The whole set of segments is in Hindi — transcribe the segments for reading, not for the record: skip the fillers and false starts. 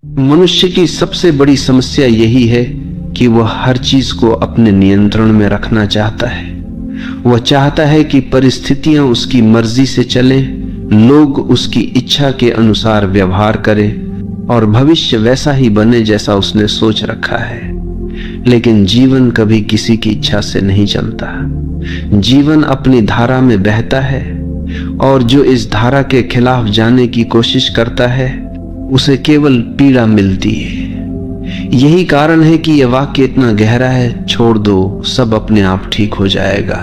मनुष्य की सबसे बड़ी समस्या यही है कि वह हर चीज को अपने नियंत्रण में रखना चाहता है। वह चाहता है कि परिस्थितियां उसकी मर्जी से चलें, लोग उसकी इच्छा के अनुसार व्यवहार करें और भविष्य वैसा ही बने जैसा उसने सोच रखा है। लेकिन जीवन कभी किसी की इच्छा से नहीं चलता। जीवन अपनी धारा में बहता है और जो इस धारा के खिलाफ जाने की कोशिश करता है उसे केवल पीड़ा मिलती है। यही कारण है कि यह वाक्य इतना गहरा है, छोड़ दो, सब अपने आप ठीक हो जाएगा।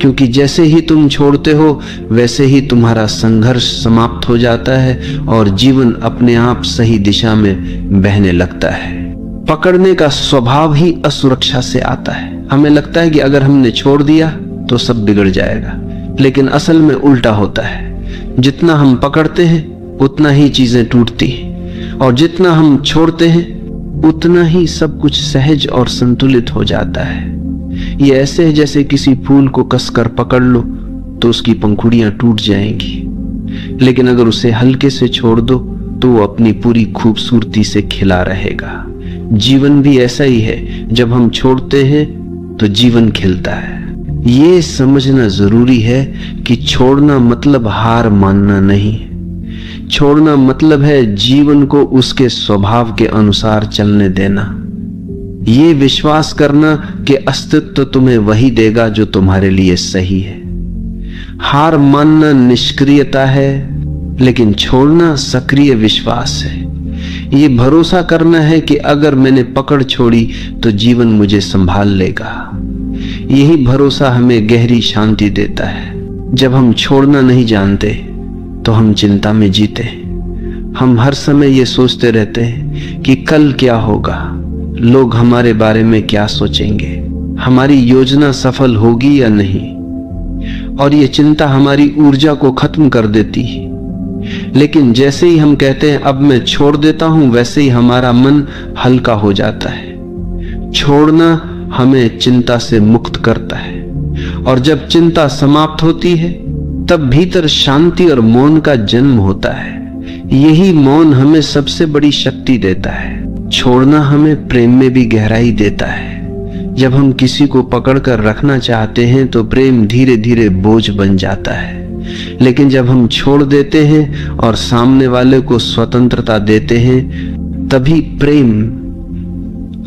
क्योंकि जैसे ही तुम छोड़ते हो वैसे ही तुम्हारा संघर्ष समाप्त हो जाता है और जीवन अपने आप सही दिशा में बहने लगता है। पकड़ने का स्वभाव ही असुरक्षा से आता है। हमें लगता है कि अगर हमने छोड़ दिया तो सब बिगड़ जाएगा, लेकिन असल में उल्टा होता है। जितना हम पकड़ते हैं उतना ही चीजें टूटती हैं और जितना हम छोड़ते हैं उतना ही सब कुछ सहज और संतुलित हो जाता है। ये ऐसे है जैसे किसी फूल को कसकर पकड़ लो तो उसकी पंखुड़ियां टूट जाएंगी, लेकिन अगर उसे हल्के से छोड़ दो तो वो अपनी पूरी खूबसूरती से खिला रहेगा। जीवन भी ऐसा ही है, जब हम छोड़ते हैं तो जीवन खिलता है। ये समझना जरूरी है कि छोड़ना मतलब हार मानना नहीं। छोड़ना मतलब है जीवन को उसके स्वभाव के अनुसार चलने देना। ये विश्वास करना कि अस्तित्व तुम्हें वही देगा जो तुम्हारे लिए सही है। हार मानना निष्क्रियता है, लेकिन छोड़ना सक्रिय विश्वास है। ये भरोसा करना है कि अगर मैंने पकड़ छोड़ी तो जीवन मुझे संभाल लेगा। यही भरोसा हमें गहरी शांति देता है। जब हम छोड़ना नहीं जानते तो हम चिंता में जीते। हम हर समय ये सोचते रहते हैं कि कल क्या होगा, लोग हमारे बारे में क्या सोचेंगे, हमारी योजना सफल होगी या नहीं, और ये चिंता हमारी ऊर्जा को खत्म कर देती है। लेकिन जैसे ही हम कहते हैं अब मैं छोड़ देता हूं, वैसे ही हमारा मन हल्का हो जाता है। छोड़ना हमें चिंता से मुक्त करता है, और जब चिंता समाप्त होती है तब भीतर शांति और मौन का जन्म होता है। यही मौन हमें सबसे बड़ी शक्ति देता है। छोड़ना हमें प्रेम में भी गहराई देता है। जब हम किसी को पकड़कर रखना चाहते हैं तो प्रेम धीरे धीरे बोझ बन जाता है, लेकिन जब हम छोड़ देते हैं और सामने वाले को स्वतंत्रता देते हैं तभी प्रेम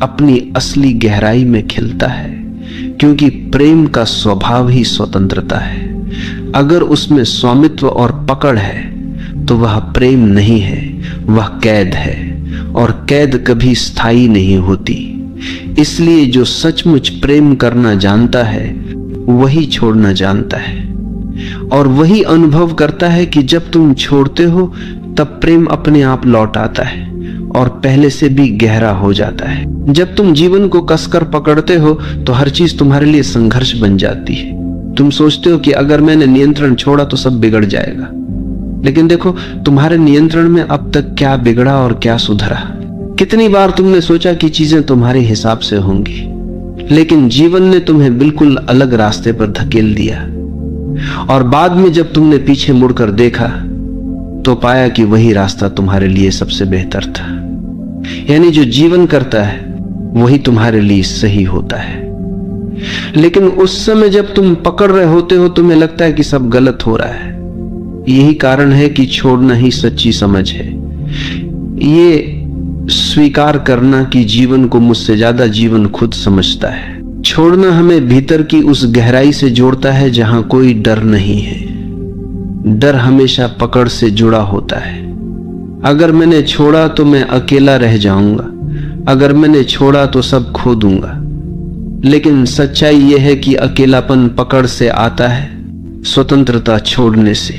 अपनी असली गहराई में खिलता है। क्योंकि प्रेम का स्वभाव ही स्वतंत्रता है। अगर उसमें स्वामित्व और पकड़ है तो वह प्रेम नहीं है, वह कैद है, और कैद कभी स्थायी नहीं होती। इसलिए जो सचमुच प्रेम करना जानता है वही छोड़ना जानता है, और वही अनुभव करता है कि जब तुम छोड़ते हो तब प्रेम अपने आप लौट आता है और पहले से भी गहरा हो जाता है। जब तुम जीवन को कसकर पकड़ते हो तो हर चीज तुम्हारे लिए संघर्ष बन जाती है। तुम सोचते हो कि अगर मैंने नियंत्रण छोड़ा तो सब बिगड़ जाएगा, लेकिन देखो तुम्हारे नियंत्रण में अब तक क्या बिगड़ा और क्या सुधरा। कितनी बार तुमने सोचा कि चीजें तुम्हारे हिसाब से होंगी, लेकिन जीवन ने तुम्हें बिल्कुल अलग रास्ते पर धकेल दिया, और बाद में जब तुमने पीछे मुड़कर देखा तो पाया कि वही रास्ता तुम्हारे लिए सबसे बेहतर था। यानी जो जीवन करता है वही तुम्हारे लिए सही होता है। लेकिन उस समय जब तुम पकड़ रहे होते हो तुम्हें लगता है कि सब गलत हो रहा है। यही कारण है कि छोड़ना ही सच्ची समझ है। ये स्वीकार करना कि जीवन को मुझसे ज्यादा जीवन खुद समझता है। छोड़ना हमें भीतर की उस गहराई से जोड़ता है जहां कोई डर नहीं है। डर हमेशा पकड़ से जुड़ा होता है। अगर मैंने छोड़ा तो मैं अकेला रह जाऊंगा, अगर मैंने छोड़ा तो सब खो दूंगा। लेकिन सच्चाई यह है कि अकेलापन पकड़ से आता है, स्वतंत्रता छोड़ने से।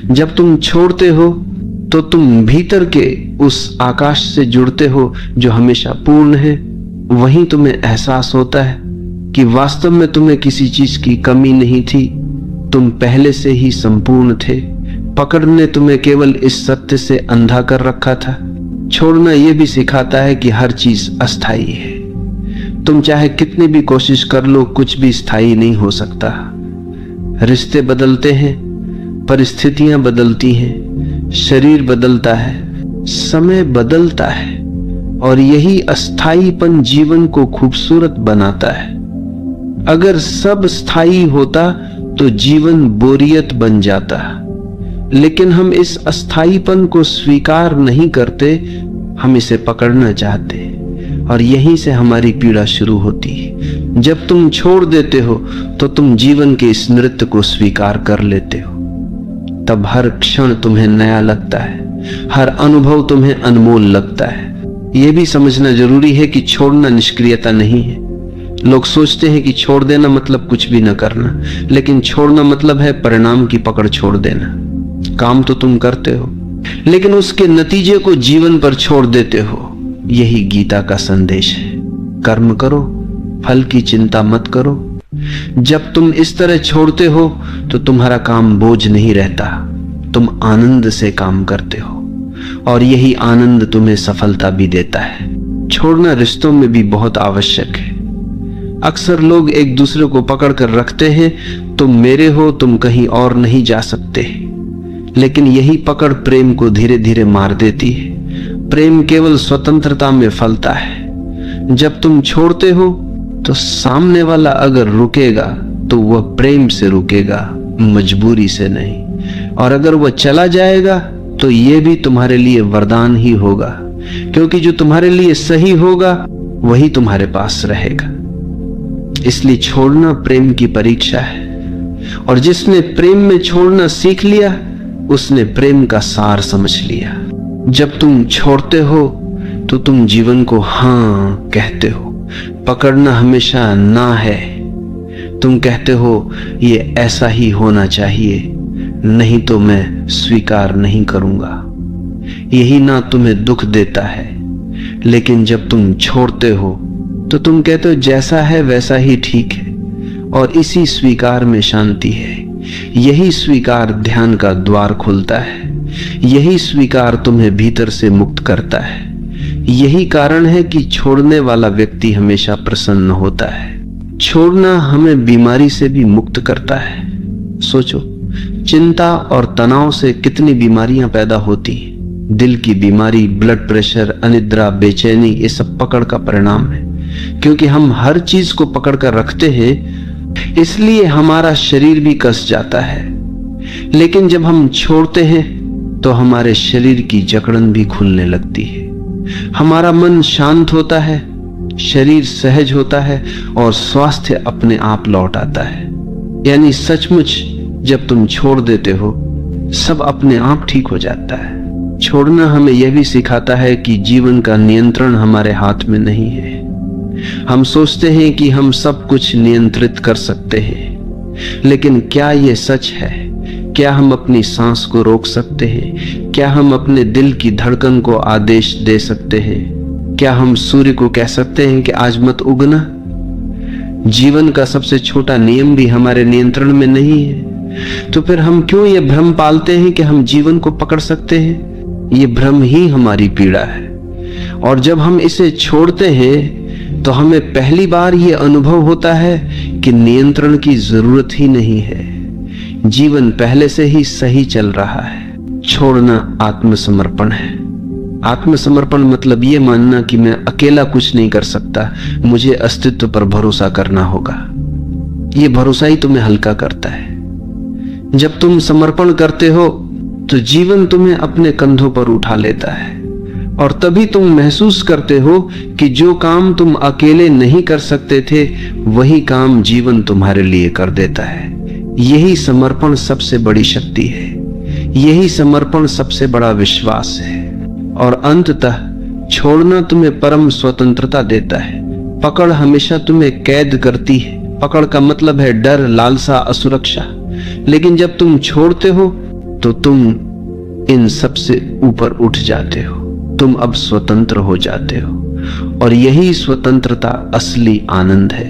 जब तुम छोड़ते हो तो तुम भीतर के उस आकाश से जुड़ते हो जो हमेशा पूर्ण है। वहीं तुम्हें एहसास होता है कि वास्तव में तुम्हें किसी चीज की कमी नहीं थी, तुम पहले से ही संपूर्ण थे। पकड़ ने तुम्हें केवल इस सत्य से अंधा कर रखा था। छोड़ना यह भी सिखाता है कि हर चीज अस्थायी है। तुम चाहे कितनी भी कोशिश कर लो, कुछ भी स्थायी नहीं हो सकता। रिश्ते बदलते हैं, परिस्थितियां बदलती हैं, शरीर बदलता है, समय बदलता है और यही अस्थाईपन जीवन को खूबसूरत बनाता है। अगर सब स्थायी होता तो जीवन बोरियत बन जाता, लेकिन हम इस अस्थाईपन को स्वीकार नहीं करते, हम इसे पकड़ना चाहते और यहीं से हमारी पीड़ा शुरू होती है। जब तुम छोड़ देते हो तो तुम जीवन के इस नृत्य को स्वीकार कर लेते हो। तब हर क्षण तुम्हें नया लगता है, हर अनुभव तुम्हें अनमोल लगता है। यह भी समझना जरूरी है कि छोड़ना निष्क्रियता नहीं है। लोग सोचते हैं कि छोड़ देना मतलब कुछ भी न करना, लेकिन छोड़ना मतलब है परिणाम की पकड़ छोड़ देना। काम तो तुम करते हो, लेकिन उसके नतीजे को जीवन पर छोड़ देते हो। यही गीता का संदेश है। कर्म करो, फल की चिंता मत करो। जब तुम इस तरह छोड़ते हो तो तुम्हारा काम बोझ नहीं रहता, तुम आनंद से काम करते हो और यही आनंद तुम्हें सफलता भी देता है। छोड़ना रिश्तों में भी बहुत आवश्यक है। अक्सर लोग एक दूसरे को पकड़ कर रखते हैं, तुम मेरे हो, तुम कहीं और नहीं जा सकते। लेकिन यही पकड़ प्रेम को धीरे धीरे मार देती है। प्रेम केवल स्वतंत्रता में फलता है। जब तुम छोड़ते हो तो सामने वाला अगर रुकेगा तो वह प्रेम से रुकेगा, मजबूरी से नहीं। और अगर वह चला जाएगा तो यह भी तुम्हारे लिए वरदान ही होगा, क्योंकि जो तुम्हारे लिए सही होगा वही तुम्हारे पास रहेगा। इसलिए छोड़ना प्रेम की परीक्षा है, और जिसने प्रेम में छोड़ना सीख लिया उसने प्रेम का सार समझ लिया। जब तुम छोड़ते हो तो तुम जीवन को हाँ कहते हो। पकड़ना हमेशा ना है। तुम कहते हो ये ऐसा ही होना चाहिए, नहीं तो मैं स्वीकार नहीं करूंगा। यही ना तुम्हें दुख देता है। लेकिन जब तुम छोड़ते हो तो तुम कहते हो जैसा है वैसा ही ठीक है, और इसी स्वीकार में शांति है। यही स्वीकार ध्यान का द्वार खोलता है। यही स्वीकार तुम्हें भीतर से मुक्त करता है। यही कारण है कि छोड़ने वाला व्यक्ति हमेशा प्रसन्न होता है। छोड़ना हमें बीमारी से भी मुक्त करता है। सोचो, चिंता और तनाव से कितनी बीमारियां पैदा होती हैं। दिल की बीमारी, ब्लड प्रेशर, अनिद्रा, बेचैनी, ये सब पकड़ का परिणाम है। क्योंकि हम हर चीज को पकड़ कर रखते हैं, इसलिए हमारा शरीर भी कस जाता है। लेकिन जब हम छोड़ते हैं तो हमारे शरीर की जकड़न भी खुलने लगती है। हमारा मन शांत होता है, शरीर सहज होता है और स्वास्थ्य अपने आप लौट आता है। यानी सचमुच जब तुम छोड़ देते हो सब अपने आप ठीक हो जाता है। छोड़ना हमें यह भी सिखाता है कि जीवन का नियंत्रण हमारे हाथ में नहीं है। हम सोचते हैं कि हम सब कुछ नियंत्रित कर सकते हैं, लेकिन क्या यह सच है? क्या हम अपनी सांस को रोक सकते हैं? क्या हम अपने दिल की धड़कन को आदेश दे सकते हैं? क्या हम सूर्य को कह सकते हैं कि आज मत उगना? जीवन का सबसे छोटा नियम भी हमारे नियंत्रण में नहीं है। तो फिर हम क्यों ये भ्रम पालते हैं कि हम जीवन को पकड़ सकते हैं? ये भ्रम ही हमारी पीड़ा है। और जब हम इसे छोड़ते हैं तो हमें पहली बार ये अनुभव होता है कि नियंत्रण की जरूरत ही नहीं है। जीवन पहले से ही सही चल रहा है। छोड़ना आत्मसमर्पण है। आत्मसमर्पण मतलब ये मानना कि मैं अकेला कुछ नहीं कर सकता, मुझे अस्तित्व पर भरोसा करना होगा। ये भरोसा ही तुम्हें हल्का करता है। जब तुम समर्पण करते हो तो जीवन तुम्हें अपने कंधों पर उठा लेता है, और तभी तुम महसूस करते हो कि जो काम तुम अकेले नहीं कर सकते थे वही काम जीवन तुम्हारे लिए कर देता है। यही समर्पण सबसे बड़ी शक्ति है। यही समर्पण सबसे बड़ा विश्वास है। और अंततः छोड़ना तुम्हें परम स्वतंत्रता देता है। पकड़ हमेशा तुम्हें कैद करती है। पकड़ का मतलब है डर, लालसा, असुरक्षा। लेकिन जब तुम छोड़ते हो तो तुम इन सब से ऊपर उठ जाते हो। तुम अब स्वतंत्र हो जाते हो, और यही स्वतंत्रता असली आनंद है।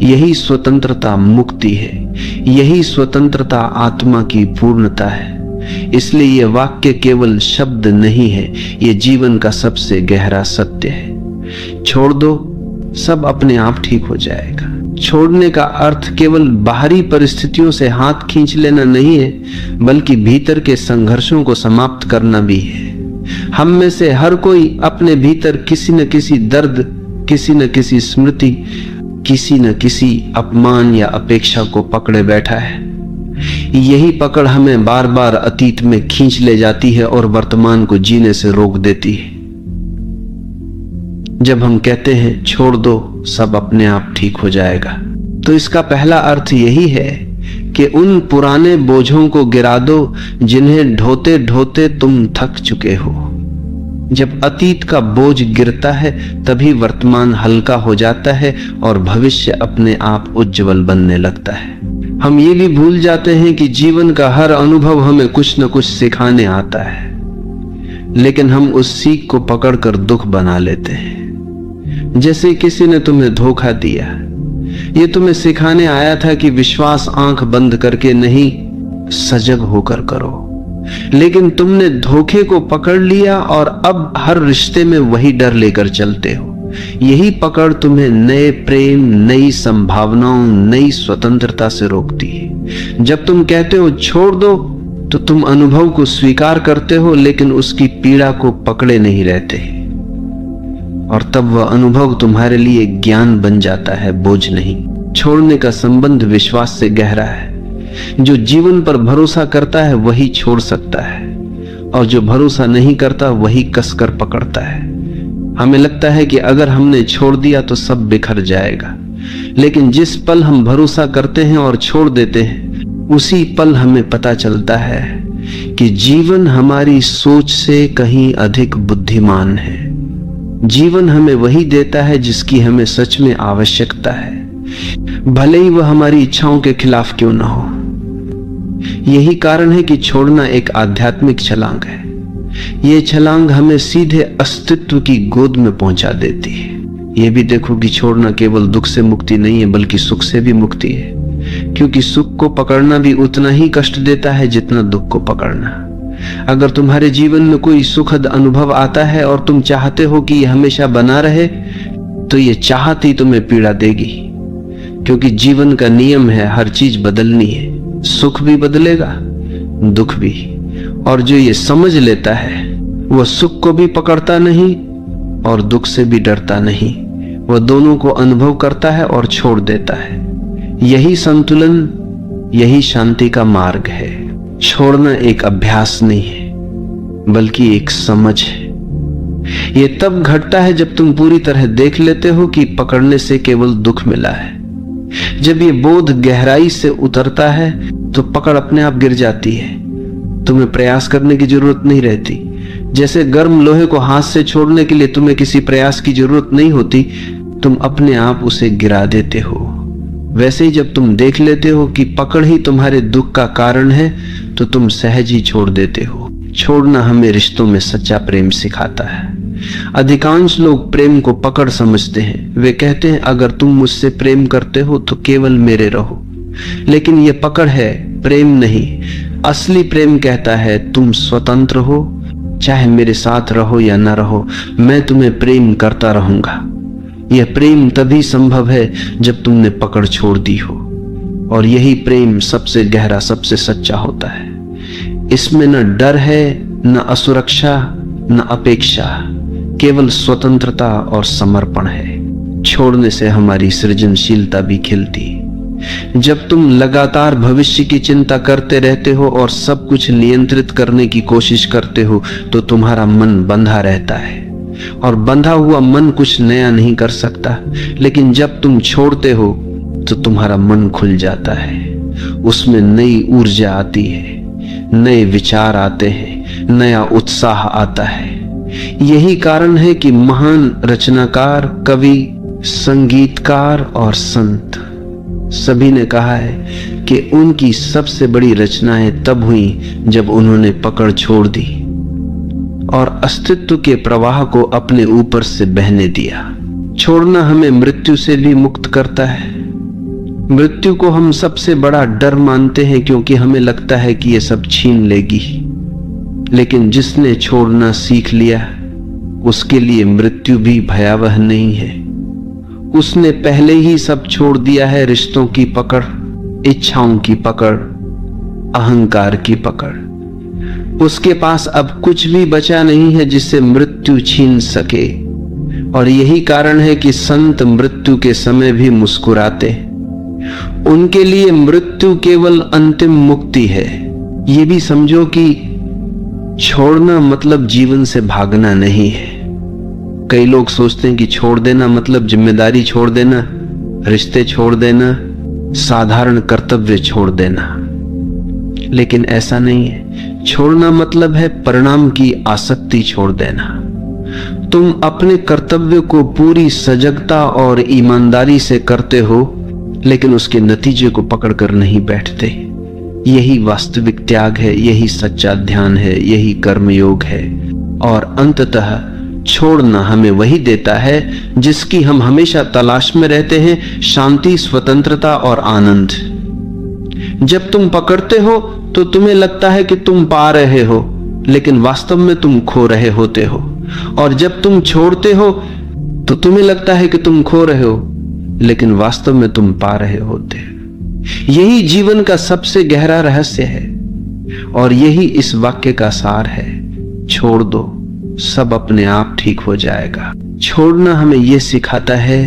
यही स्वतंत्रता मुक्ति है। यही स्वतंत्रता आत्मा की पूर्णता है। इसलिए यह वाक्य केवल शब्द नहीं है, यह जीवन का सबसे गहरा सत्य है। छोड़ दो, सब अपने आप ठीक हो जाएगा। छोड़ने का अर्थ केवल बाहरी परिस्थितियों से हाथ खींच लेना नहीं है, बल्कि भीतर के संघर्षों को समाप्त करना भी है। हम में से हर कोई अपने भीतर किसी न किसी दर्द, किसी न किसी स्मृति, किसी न किसी अपमान या अपेक्षा को पकड़े बैठा है। यही पकड़ हमें बार बार अतीत में खींच ले जाती है और वर्तमान को जीने से रोक देती है। जब हम कहते हैं छोड़ दो, सब अपने आप ठीक हो जाएगा, तो इसका पहला अर्थ यही है कि उन पुराने बोझों को गिरा दो जिन्हें ढोते ढोते तुम थक चुके हो। जब अतीत का बोझ गिरता है तभी वर्तमान हल्का हो जाता है और भविष्य अपने आप उज्जवल बनने लगता है। हम ये भी भूल जाते हैं कि जीवन का हर अनुभव हमें कुछ न कुछ सिखाने आता है, लेकिन हम उस सीख को पकड़कर दुख बना लेते हैं। जैसे किसी ने तुम्हें धोखा दिया, ये तुम्हें सिखाने आया था कि विश्वास आंख बंद करके नहीं, सजग होकर करो, लेकिन तुमने धोखे को पकड़ लिया और अब हर रिश्ते में वही डर लेकर चलते हो। यही पकड़ तुम्हें नए प्रेम, नई संभावनाओं, नई स्वतंत्रता से रोकती है। जब तुम कहते हो छोड़ दो, तो तुम अनुभव को स्वीकार करते हो, लेकिन उसकी पीड़ा को पकड़े नहीं रहते, और तब वह अनुभव तुम्हारे लिए ज्ञान बन जाता है, बोझ नहीं। छोड़ने का संबंध विश्वास से गहरा है। जो जीवन पर भरोसा करता है वही छोड़ सकता है, और जो भरोसा नहीं करता वही कसकर पकड़ता है। हमें लगता है कि अगर हमने छोड़ दिया तो सब बिखर जाएगा, लेकिन जिस पल हम भरोसा करते हैं और छोड़ देते हैं, उसी पल हमें पता चलता है कि जीवन हमारी सोच से कहीं अधिक बुद्धिमान है। जीवन हमें वही देता है जिसकी हमें सच में आवश्यकता है, भले ही वह हमारी इच्छाओं के खिलाफ क्यों न हो। यही कारण है कि छोड़ना एक आध्यात्मिक छलांग है। यह छलांग हमें सीधे अस्तित्व की गोद में पहुंचा देती है। यह भी देखो कि छोड़ना केवल दुख से मुक्ति नहीं है, बल्कि सुख से भी मुक्ति है, क्योंकि सुख को पकड़ना भी उतना ही कष्ट देता है जितना दुख को पकड़ना। अगर तुम्हारे जीवन में कोई सुखद अनुभव आता है और तुम चाहते हो कि यह हमेशा बना रहे, तो यह चाहत ही तुम्हें पीड़ा देगी, क्योंकि जीवन का नियम है हर चीज बदलनी है। सुख भी बदलेगा, दुख भी, और जो ये समझ लेता है वह सुख को भी पकड़ता नहीं और दुख से भी डरता नहीं। वह दोनों को अनुभव करता है और छोड़ देता है। यही संतुलन, यही शांति का मार्ग है। छोड़ना एक अभ्यास नहीं है, बल्कि एक समझ है। यह तब घटता है जब तुम पूरी तरह देख लेते हो कि पकड़ने से केवल दुख मिला है। जब ये बोध गहराई से उतरता है तो पकड़ अपने आप गिर जाती है। तुम्हें प्रयास करने की जरूरत नहीं रहती। जैसे गर्म लोहे को हाथ से छोड़ने के लिए तुम्हें किसी प्रयास की जरूरत नहीं होती, तुम अपने आप उसे गिरा देते हो। वैसे ही जब तुम देख लेते हो कि पकड़ ही तुम्हारे दुख का कारण है, तो तुम सहज ही छोड़ देते हो। छोड़ना हमें रिश्तों में सच्चा प्रेम सिखाता है। अधिकांश लोग प्रेम को पकड़ समझते हैं। वे कहते हैं अगर तुम मुझसे प्रेम करते हो तो केवल मेरे रहो, लेकिन यह पकड़ है, प्रेम नहीं। असली प्रेम कहता है तुम स्वतंत्र हो, चाहे मेरे साथ रहो या न रहो, मैं तुम्हें प्रेम करता रहूंगा। यह प्रेम तभी संभव है जब तुमने पकड़ छोड़ दी हो, और यही प्रेम सबसे गहरा, सबसे सच्चा होता है। इसमें न डर है, न असुरक्षा, न अपेक्षा, केवल स्वतंत्रता और समर्पण है। छोड़ने से हमारी सृजनशीलता भी खिलती। जब तुम लगातार भविष्य की चिंता करते रहते हो और सब कुछ नियंत्रित करने की कोशिश करते हो, तो तुम्हारा मन बंधा रहता है, और बंधा हुआ मन कुछ नया नहीं कर सकता। लेकिन जब तुम छोड़ते हो तो तुम्हारा मन खुल जाता है, उसमें नई ऊर्जा आती है, नए विचार आते हैं, नया उत्साह आता है। यही कारण है कि महान रचनाकार, कवि, संगीतकार और संत सभी ने कहा है कि उनकी सबसे बड़ी रचनाएं तब हुई जब उन्होंने पकड़ छोड़ दी और अस्तित्व के प्रवाह को अपने ऊपर से बहने दिया। छोड़ना हमें मृत्यु से भी मुक्त करता है। मृत्यु को हम सबसे बड़ा डर मानते हैं, क्योंकि हमें लगता है कि यह सब छीन लेगी, लेकिन जिसने छोड़ना सीख लिया उसके लिए मृत्यु भी भयावह नहीं है। उसने पहले ही सब छोड़ दिया है, रिश्तों की पकड़, इच्छाओं की पकड़, अहंकार की पकड़। उसके पास अब कुछ भी बचा नहीं है जिससे मृत्यु छीन सके। और यही कारण है कि संत मृत्यु के समय भी मुस्कुराते। उनके लिए मृत्यु केवल अंतिम मुक्ति है। ये भी समझो कि छोड़ना मतलब जीवन से भागना नहीं है। कई लोग सोचते हैं कि छोड़ देना मतलब जिम्मेदारी छोड़ देना, रिश्ते छोड़ देना, साधारण कर्तव्य छोड़ देना, लेकिन ऐसा नहीं है। छोड़ना मतलब है परिणाम की आसक्ति छोड़ देना। तुम अपने कर्तव्य को पूरी सजगता और ईमानदारी से करते हो, लेकिन उसके नतीजे को पकड़कर नहीं बैठते। यही वास्तविक त्याग है, यही सच्चा ध्यान है, यही कर्मयोग है। और अंततः छोड़ना हमें वही देता है जिसकी हम हमेशा तलाश में रहते हैं, शांति, स्वतंत्रता और आनंद। जब तुम पकड़ते हो तो तुम्हें लगता है कि तुम पा रहे हो, लेकिन वास्तव में तुम खो रहे होते हो। और जब तुम छोड़ते हो तो तुम्हें लगता है कि तुम खो रहे हो, लेकिन वास्तव में तुम पा रहे होते हो। यही जीवन का सबसे गहरा रहस्य है और यही इस वाक्य का सार है। छोड़ दो, सब अपने आप ठीक हो जाएगा। छोड़ना हमें यह सिखाता है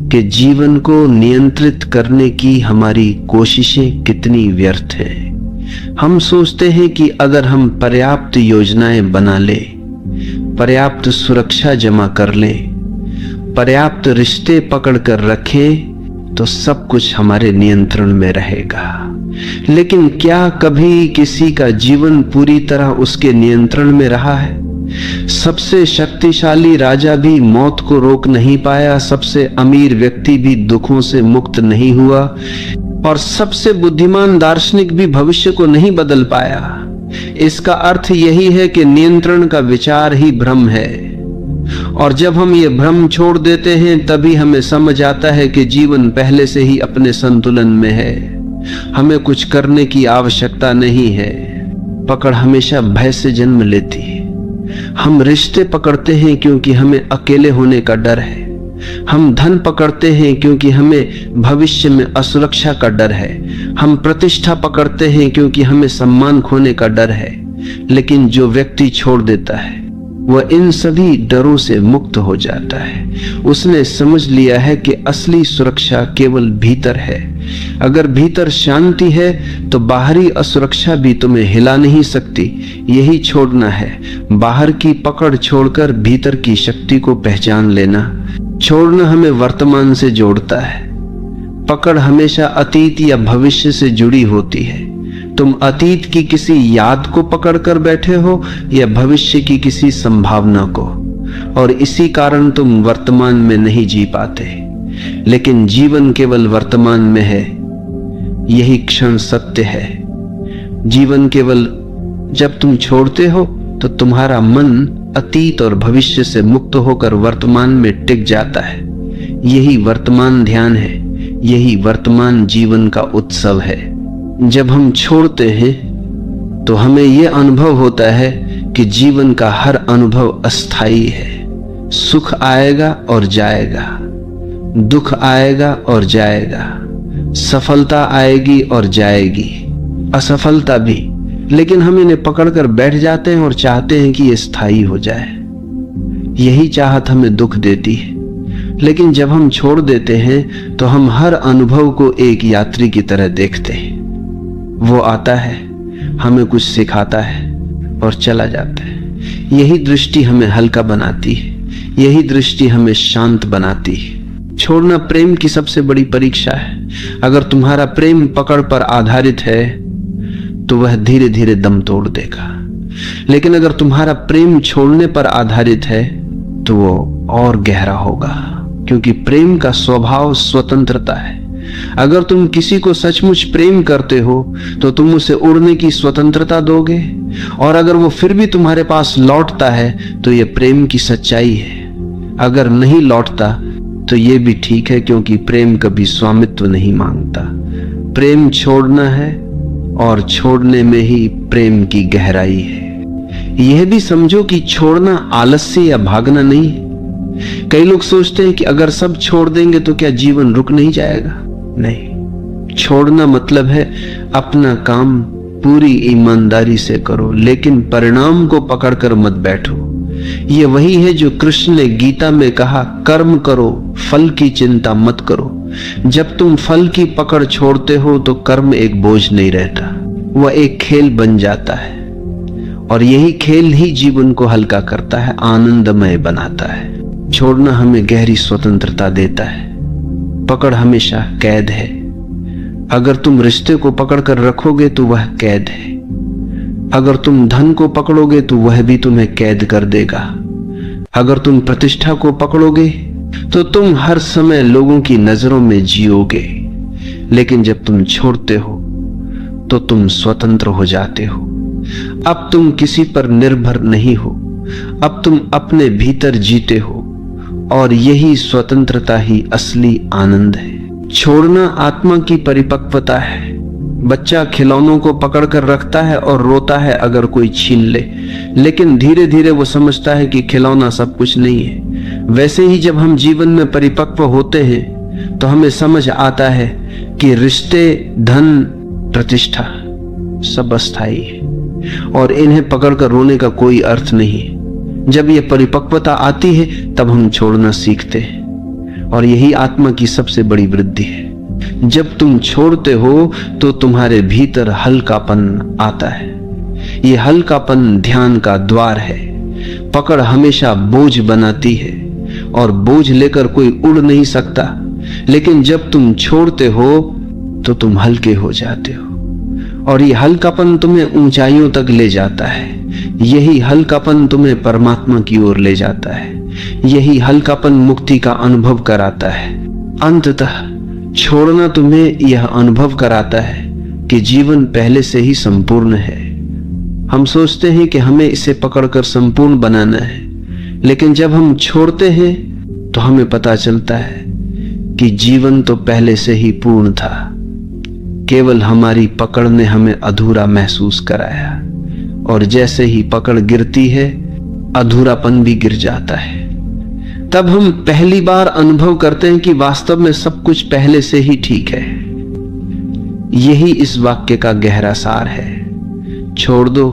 कि जीवन को नियंत्रित करने की हमारी कोशिशें कितनी व्यर्थ हैं। हम सोचते हैं कि अगर हम पर्याप्त योजनाएं बना ले, पर्याप्त सुरक्षा जमा कर ले, पर्याप्त रिश्ते पकड़ कर रखें तो सब कुछ हमारे नियंत्रण में रहेगा। लेकिन क्या कभी किसी का जीवन पूरी तरह उसके नियंत्रण में रहा है? सबसे शक्तिशाली राजा भी मौत को रोक नहीं पाया, सबसे अमीर व्यक्ति भी दुखों से मुक्त नहीं हुआ, और सबसे बुद्धिमान दार्शनिक भी भविष्य को नहीं बदल पाया। इसका अर्थ यही है कि नियंत्रण का विचार ही भ्रम है। और जब हम ये भ्रम छोड़ देते हैं तभी हमें समझ आता है कि जीवन पहले से ही अपने संतुलन में है। हमें कुछ करने की आवश्यकता नहीं है। पकड़ हमेशा भय से जन्म लेती है। हम रिश्ते पकड़ते हैं क्योंकि हमें अकेले होने का डर है। हम धन पकड़ते हैं क्योंकि हमें भविष्य में असुरक्षा का डर है। हम प्रतिष्ठा पकड़ते हैं क्योंकि हमें सम्मान खोने का डर है। लेकिन जो व्यक्ति छोड़ देता है वह इन सभी डरों से मुक्त हो जाता है। उसने समझ लिया है कि असली सुरक्षा केवल भीतर है। अगर भीतर शांति है तो बाहरी असुरक्षा भी तुम्हें हिला नहीं सकती। यही छोड़ना है, बाहर की पकड़ छोड़कर भीतर की शक्ति को पहचान लेना। छोड़ना हमें वर्तमान से जोड़ता है। पकड़ हमेशा अतीत या भविष्य से जुड़ी होती है। तुम अतीत की किसी याद को पकड़कर बैठे हो या भविष्य की किसी संभावना को, और इसी कारण तुम वर्तमान में नहीं जी पाते। लेकिन जीवन केवल वर्तमान में है, यही क्षण सत्य है। जीवन केवल जब तुम छोड़ते हो तो तुम्हारा मन अतीत और भविष्य से मुक्त होकर वर्तमान में टिक जाता है। यही वर्तमान ध्यान है, यही वर्तमान जीवन का उत्सव है। जब हम छोड़ते हैं तो हमें यह अनुभव होता है कि जीवन का हर अनुभव अस्थायी है। सुख आएगा और जाएगा, दुख आएगा और जाएगा, सफलता आएगी और जाएगी, असफलता भी। लेकिन हम इन्हें पकड़कर बैठ जाते हैं और चाहते हैं कि ये स्थायी हो जाए। यही चाहत हमें दुख देती है। लेकिन जब हम छोड़ देते हैं तो हम हर अनुभव को एक यात्री की तरह देखते हैं। वो आता है, हमें कुछ सिखाता है और चला जाता है। यही दृष्टि हमें हल्का बनाती है, यही दृष्टि हमें शांत बनाती है। छोड़ना प्रेम की सबसे बड़ी परीक्षा है। अगर तुम्हारा प्रेम पकड़ पर आधारित है तो वह धीरे धीरे दम तोड़ देगा। लेकिन अगर तुम्हारा प्रेम छोड़ने पर आधारित है तो वो और गहरा होगा, क्योंकि प्रेम का स्वभाव स्वतंत्रता है। अगर तुम किसी को सचमुच प्रेम करते हो तो तुम उसे उड़ने की स्वतंत्रता दोगे, और अगर वो फिर भी तुम्हारे पास लौटता है तो यह प्रेम की सच्चाई है। अगर नहीं लौटता तो यह भी ठीक है, क्योंकि प्रेम कभी स्वामित्व नहीं मांगता। प्रेम छोड़ना है और छोड़ने में ही प्रेम की गहराई है। यह भी समझो कि छोड़ना आलस्य या भागना नहीं है। कई लोग सोचते हैं कि अगर सब छोड़ देंगे तो क्या जीवन रुक नहीं जाएगा? नहीं, छोड़ना मतलब है अपना काम पूरी ईमानदारी से करो, लेकिन परिणाम को पकड़कर मत बैठो। ये वही है जो कृष्ण ने गीता में कहा, कर्म करो, फल की चिंता मत करो। जब तुम फल की पकड़ छोड़ते हो तो कर्म एक बोझ नहीं रहता, वह एक खेल बन जाता है। और यही खेल ही जीवन को हल्का करता है, आनंदमय बनाता है। छोड़ना हमें गहरी स्वतंत्रता देता है। पकड़ हमेशा कैद है। अगर तुम रिश्ते को पकड़कर रखोगे तो वह कैद है। अगर तुम धन को पकड़ोगे तो वह भी तुम्हें कैद कर देगा। अगर तुम प्रतिष्ठा को पकड़ोगे तो तुम हर समय लोगों की नजरों में जियोगे। लेकिन जब तुम छोड़ते हो तो तुम स्वतंत्र हो जाते हो। अब तुम किसी पर निर्भर नहीं हो, अब तुम अपने भीतर जीते हो, और यही स्वतंत्रता ही असली आनंद है। छोड़ना आत्मा की परिपक्वता है। बच्चा खिलौनों को पकड़कर रखता है और रोता है अगर कोई छीन ले, लेकिन धीरे धीरे वो समझता है कि खिलौना सब कुछ नहीं है। वैसे ही जब हम जीवन में परिपक्व होते हैं तो हमें समझ आता है कि रिश्ते, धन, प्रतिष्ठा सब अस्थायी है और इन्हें पकड़कर रोने का कोई अर्थ नहीं है। जब ये परिपक्वता आती है तब हम छोड़ना सीखते हैं, और यही आत्मा की सबसे बड़ी वृद्धि है। जब तुम छोड़ते हो तो तुम्हारे भीतर हल्कापन आता है। ये हल्कापन ध्यान का द्वार है। पकड़ हमेशा बोझ बनाती है और बोझ लेकर कोई उड़ नहीं सकता, लेकिन जब तुम छोड़ते हो तो तुम हल्के हो जाते हो, और ये हल्कापन तुम्हें ऊंचाइयों तक ले जाता है। यही हल्कापन तुम्हें परमात्मा की ओर ले जाता है। यही हल्कापन मुक्ति का अनुभव कराता है। अंततः छोड़ना तुम्हें यह अनुभव कराता है कि जीवन पहले से ही संपूर्ण है। हम सोचते हैं कि हमें इसे पकड़कर संपूर्ण बनाना है, लेकिन जब हम छोड़ते हैं तो हमें पता चलता है कि जीवन तो पहले से ही पूर्ण था। केवल हमारी पकड़ ने हमें अधूरा महसूस कराया, और जैसे ही पकड़ गिरती है अधूरापन भी गिर जाता है। तब हम पहली बार अनुभव करते हैं कि वास्तव में सब कुछ पहले से ही ठीक है। यही इस वाक्य का गहरा सार है। छोड़ दो,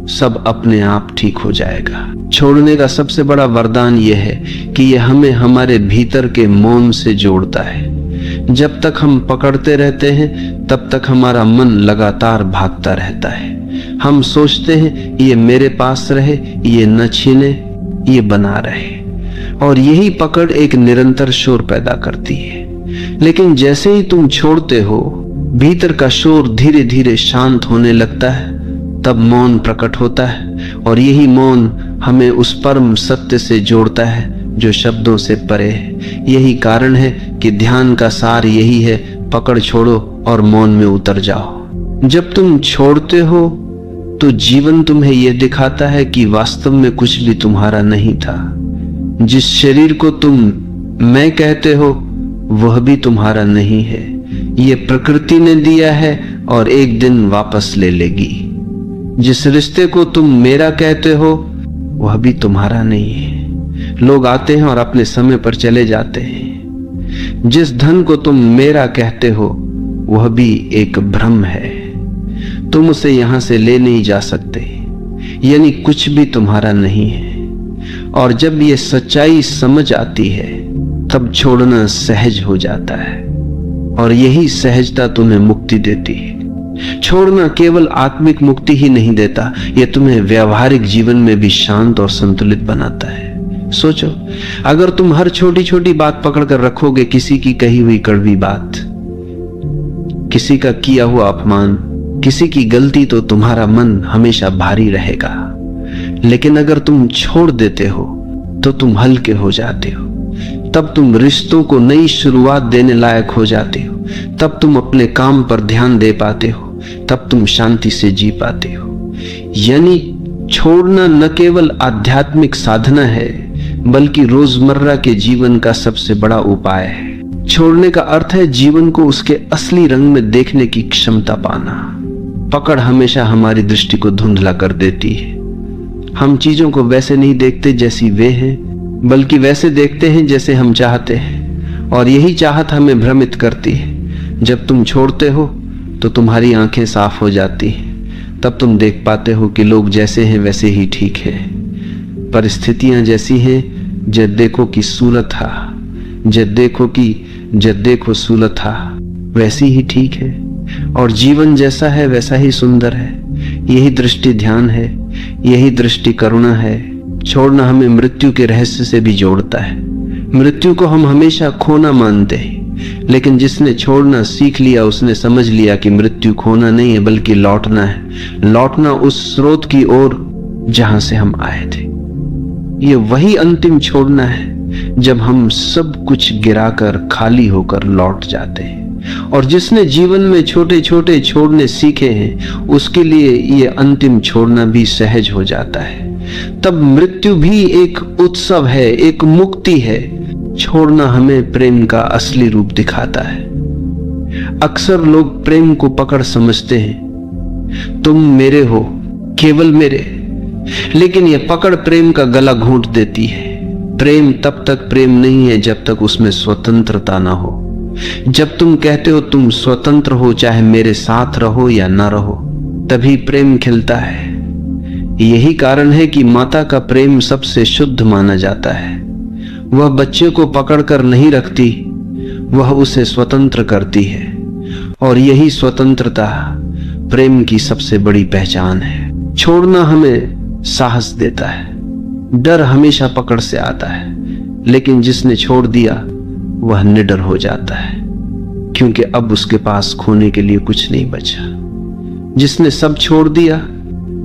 सब अपने आप ठीक हो जाएगा। छोड़ने का सबसे बड़ा वरदान यह है कि यह हमें हमारे भीतर के मौन से जोड़ता है। जब तक हम पकड़ते रहते हैं तब तक हमारा मन लगातार भागता रहता है। हम सोचते हैं ये मेरे पास रहे, ये न छीने, ये बना रहे, और यही पकड़ एक निरंतर शोर पैदा करती है। लेकिन जैसे ही तुम छोड़ते हो, भीतर का शोर धीरे धीरे शांत होने लगता है। तब मौन प्रकट होता है, और यही मौन हमें उस परम सत्य से जोड़ता है जो शब्दों से परे है। यही कारण है कि ध्यान का सार यही है, पकड़ छोड़ो और मौन में उतर जाओ। जब तुम छोड़ते हो तो जीवन तुम्हें यह दिखाता है कि वास्तव में कुछ भी तुम्हारा नहीं था। जिस शरीर को तुम मैं कहते हो वह भी तुम्हारा नहीं है। ये प्रकृति ने दिया है और एक दिन वापस ले लेगी। जिस रिश्ते को तुम मेरा कहते हो वह भी तुम्हारा नहीं है। लोग आते हैं और अपने समय पर चले जाते हैं। जिस धन को तुम मेरा कहते हो वह भी एक भ्रम है। तुम उसे यहां से ले नहीं जा सकते, यानी कुछ भी तुम्हारा नहीं है। और जब ये सच्चाई समझ आती है तब छोड़ना सहज हो जाता है, और यही सहजता तुम्हें मुक्ति देती है। छोड़ना केवल आत्मिक मुक्ति ही नहीं देता, यह तुम्हें व्यावहारिक जीवन में भी शांत और संतुलित बनाता है। सोचो, अगर तुम हर छोटी छोटी बात पकड़कर रखोगे, किसी की कही हुई कड़वी बात, किसी का किया हुआ अपमान, किसी की गलती, तो तुम्हारा मन हमेशा भारी रहेगा। लेकिन अगर तुम छोड़ देते हो तो तुम हल्के हो जाते हो। तब तुम रिश्तों को नई शुरुआत देने लायक हो जाते हो। तब तुम अपने काम पर ध्यान दे पाते हो। तब तुम शांति से जी पाते हो। यानी छोड़ना न केवल आध्यात्मिक साधना है बल्कि रोजमर्रा के जीवन का सबसे बड़ा उपाय है। छोड़ने का अर्थ है जीवन को उसके असली रंग में देखने की क्षमता पाना। पकड़ हमेशा हमारी दृष्टि को धुंधला कर देती है। हम चीजों को वैसे नहीं देखते जैसी वे हैं, बल्कि वैसे देखते हैं जैसे हम चाहते हैं, और यही चाहत हमें भ्रमित करती है। जब तुम छोड़ते हो तो तुम्हारी आंखें साफ हो जाती हैं। तब तुम देख पाते हो कि लोग जैसे हैं वैसे ही ठीक है, परिस्थितियां जैसी हैं, जब देखो कि सूरत था, जब देखो सूरत था वैसी ही ठीक है, और जीवन जैसा है वैसा ही सुंदर है। यही दृष्टि ध्यान है, यही दृष्टि करुणा है। छोड़ना हमें मृत्यु के रहस्य से भी जोड़ता है। मृत्यु को हम हमेशा खोना मानते हैं, लेकिन जिसने छोड़ना सीख लिया उसने समझ लिया कि मृत्यु खोना नहीं है बल्कि लौटना है, लौटना उस स्रोत की ओर जहां से हम आए थे। ये वही अंतिम छोड़ना है जब हम सब कुछ गिराकर खाली होकर लौट जाते हैं। और जिसने जीवन में छोटे छोटे छोड़ने सीखे हैं उसके लिए ये अंतिम छोड़ना भी सहज हो जाता है। तब मृत्यु भी एक उत्सव है, एक मुक्ति है। छोड़ना हमें प्रेम का असली रूप दिखाता है। अक्सर लोग प्रेम को पकड़ समझते हैं, तुम मेरे हो, केवल मेरे, लेकिन यह पकड़ प्रेम का गला घोंट देती है। प्रेम तब तक प्रेम नहीं है जब तक उसमें स्वतंत्रता ना हो। जब तुम कहते हो तुम स्वतंत्र हो, चाहे मेरे साथ रहो या ना रहो, तभी प्रेम खिलता है। यही कारण है कि माता का प्रेम सबसे शुद्ध माना जाता है। वह बच्चे को पकड़कर नहीं रखती, वह उसे स्वतंत्र करती है, और यही स्वतंत्रता प्रेम की सबसे बड़ी पहचान है। छोड़ना हमें साहस देता है। डर हमेशा पकड़ से आता है, लेकिन जिसने छोड़ दिया वह निडर हो जाता है, क्योंकि अब उसके पास खोने के लिए कुछ नहीं बचा। जिसने सब छोड़ दिया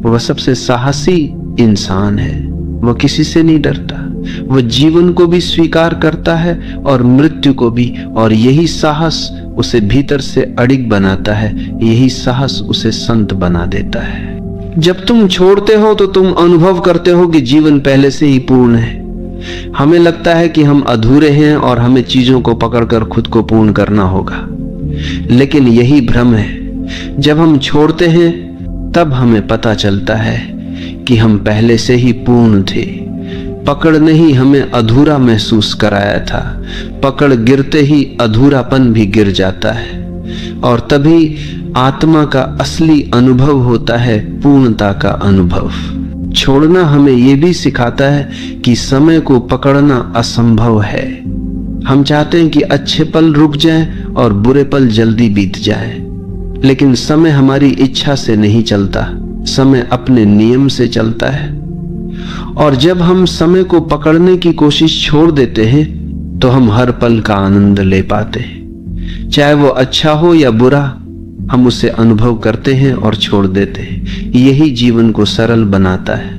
वह सबसे साहसी इंसान है। वह किसी से नहीं डरता, वह जीवन को भी स्वीकार करता है और मृत्यु को भी, और यही साहस उसे भीतर से अडिग बनाता है, यही साहस उसे संत बना देता है। जब तुम छोड़ते हो तो तुम अनुभव करते हो कि जीवन पहले से ही पूर्ण है। हमें लगता है कि हम अधूरे हैं और हमें चीजों को पकड़कर खुद को पूर्ण करना होगा, लेकिन यही भ्रम है। जब हम छोड़ते हैं तब हमें पता चलता है कि हम पहले से ही पूर्ण थे। पकड़ ने ही हमें अधूरा महसूस कराया था। पकड़ गिरते ही अधूरापन भी गिर जाता है, और तभी आत्मा का असली अनुभव होता है, पूर्णता का अनुभव। छोड़ना हमें यह भी सिखाता है कि समय को पकड़ना असंभव है। हम चाहते हैं कि अच्छे पल रुक जाएं और बुरे पल जल्दी बीत जाएं, लेकिन समय हमारी इच्छा से नहीं चलता, समय अपने नियम से चलता है। और जब हम समय को पकड़ने की कोशिश छोड़ देते हैं तो हम हर पल का आनंद ले पाते हैं। चाहे वो अच्छा हो या बुरा, हम उसे अनुभव करते हैं और छोड़ देते हैं। यही जीवन को सरल बनाता है,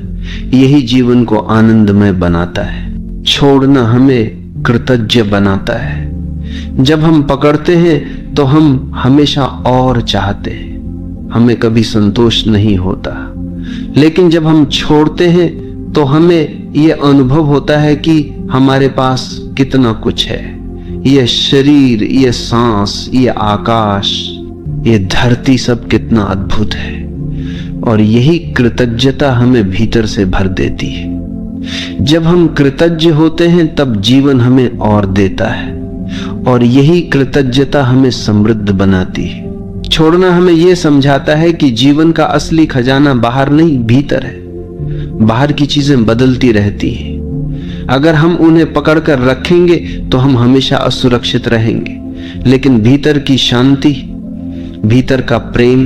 यही जीवन को आनंदमय बनाता है। छोड़ना हमें कृतज्ञ बनाता है। जब हम पकड़ते हैं तो हम हमेशा और चाहते हैं, हमें कभी संतोष नहीं होता। लेकिन जब हम छोड़ते हैं तो हमें यह अनुभव होता है कि हमारे पास कितना कुछ है। यह शरीर, यह सांस, यह आकाश, ये धरती सब कितना अद्भुत है, और यही कृतज्ञता हमें भीतर से भर देती है। जब हम कृतज्ञ होते हैं तब जीवन हमें और देता है, और यही कृतज्ञता हमें समृद्ध बनाती है। छोड़ना हमें यह समझाता है कि जीवन का असली खजाना बाहर नहीं, भीतर है। बाहर की चीजें बदलती रहती हैं। अगर हम उन्हें पकड़कर रखेंगे तो हम हमेशा असुरक्षित रहेंगे, लेकिन भीतर की शांति, भीतर का प्रेम,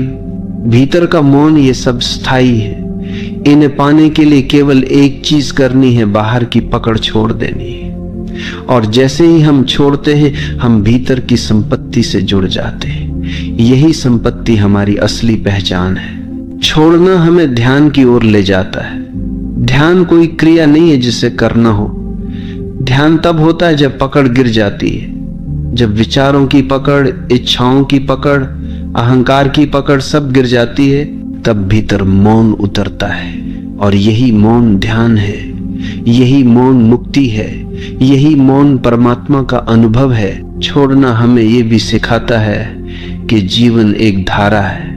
भीतर का मौन, ये सब स्थायी है। इन्हें पाने के लिए केवल एक चीज करनी है, बाहर की पकड़ छोड़ देनी है। और जैसे ही हम छोड़ते हैं हम भीतर की संपत्ति से जुड़ जाते हैं। यही संपत्ति हमारी असली पहचान है। छोड़ना हमें ध्यान की ओर ले जाता है। ध्यान कोई क्रिया नहीं है जिसे करना हो। ध्यान तब होता है जब पकड़ गिर जाती है, जब विचारों की पकड़, इच्छाओं की पकड़, अहंकार की पकड़ सब गिर जाती है, तब भीतर मौन उतरता है। और यही मौन ध्यान है, यही मौन मुक्ति है, यही मौन परमात्मा का अनुभव है। छोड़ना हमें यह भी सिखाता है कि जीवन एक धारा है,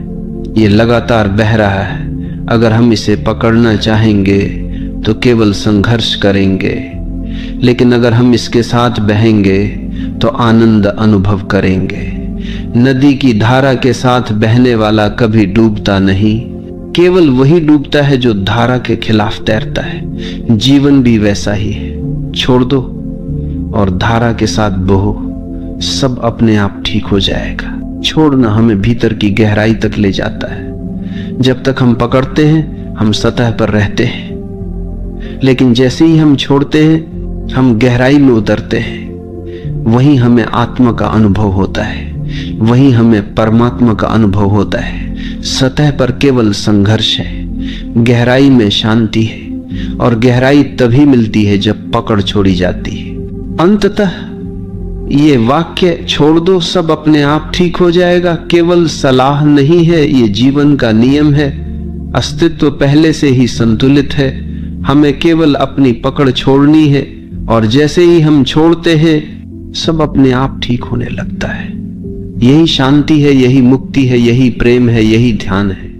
ये लगातार बह रहा है। अगर हम इसे पकड़ना चाहेंगे तो केवल संघर्ष करेंगे, लेकिन अगर हम इसके साथ बहेंगे तो आनंद अनुभव करेंगे। नदी की धारा के साथ बहने वाला कभी डूबता नहीं, केवल वही डूबता है जो धारा के खिलाफ तैरता है। जीवन भी वैसा ही है। छोड़ दो और धारा के साथ बहो, सब अपने आप ठीक हो जाएगा। छोड़ना हमें भीतर की गहराई तक ले जाता है। जब तक हम पकड़ते हैं हम सतह पर रहते हैं, लेकिन जैसे ही हम छोड़ते हैं हम गहराई में उतरते हैं। वहीं हमें आत्मा का अनुभव होता है, वहीं हमें परमात्मा का अनुभव होता है। सतह पर केवल संघर्ष है, गहराई में शांति है, और गहराई तभी मिलती है जब पकड़ छोड़ी जाती है। अंततः ये वाक्य छोड़ दो सब अपने आप ठीक हो जाएगा केवल सलाह नहीं है, ये जीवन का नियम है। अस्तित्व पहले से ही संतुलित है, हमें केवल अपनी पकड़ छोड़नी है, और जैसे ही हम छोड़ते हैं सब अपने आप ठीक होने लगता है। यही शांति है, यही मुक्ति है, यही प्रेम है, यही ध्यान है।